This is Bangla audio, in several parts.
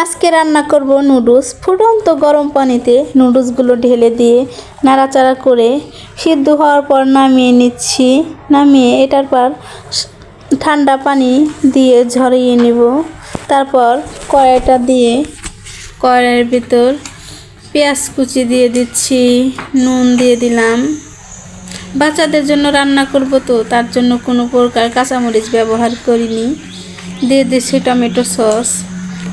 আজকে রান্না করব নুডলস। ফুটন্ত গরম পানিতে নুডলসগুলো ঢেলে দিয়ে নাড়াচাড়া করে সিদ্ধ হওয়ার পর নামিয়ে নিচ্ছি। নামিয়ে এটার পর ঠান্ডা পানি দিয়ে ঝরিয়ে নেব। তারপর কড়াইটা দিয়ে কড়াইয়ের ভিতর পেঁয়াজ কুচি দিয়ে দিচ্ছি, নুন দিয়ে দিলাম। বাচ্চাদের জন্য রান্না করব তো তার জন্য কোনো প্রকার কাঁচামরিচ ব্যবহার করিনি। দিয়ে দিচ্ছি টমেটো সস,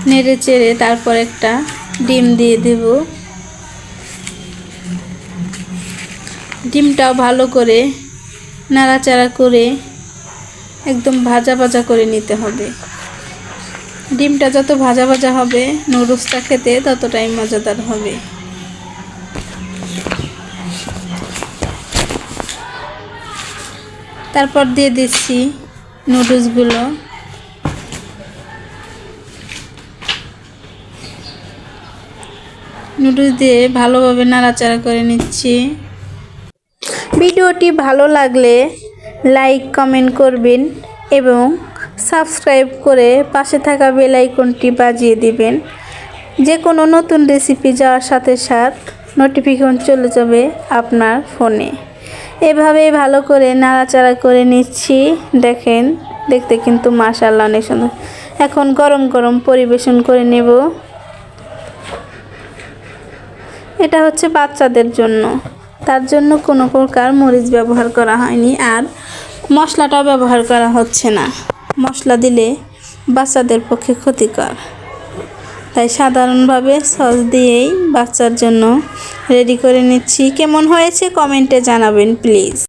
নেড়ে চেড়ে তারপর একটা ডিম দিয়ে দেব। ডিমটাও ভালো করে নাড়াচাড়া করে একদম ভাজা ভাজা করে নিতে হবে। ডিমটা যত ভাজা ভাজা হবে নুডলসটা খেতে ততটাই মজাদার হবে। তারপর দিয়ে দিচ্ছি নুডলসগুলো। নুডলস দিয়ে ভালোভাবে নাড়াচাড়া করে নিচ্ছি। ভিডিওটি ভালো লাগলে লাইক কমেন্ট করবেন এবং সাবস্ক্রাইব করে পাশে থাকা বেল আইকনটি বাজিয়ে দিবেন। যে কোনো নতুন রেসিপি যাওয়ার সাথে সাথে নোটিফিকেশন চলে যাবে আপনার ফোনে। এভাবেই ভালো করে নাড়াচাড়া করে নিচ্ছি। দেখেন, দেখতে কিন্তু মাশাআল্লাহ অনেক সুন্দর। এখন গরম গরম পরিবেশন করে নেব। এটা হচ্ছে বাচ্চাদের জন্য, তার জন্য কোনো প্রকার মরিচ ব্যবহার করা হয়নি, আর মশলাটাও ব্যবহার করা হচ্ছে না। মশলা দিলে বাচ্চাদের পক্ষে ক্ষতিকর, তাই সাধারণভাবে সস দিয়েই বাচ্চার জন্য রেডি করে নিচ্ছি। কেমন হয়েছে কমেন্টে জানাবেন প্লিজ।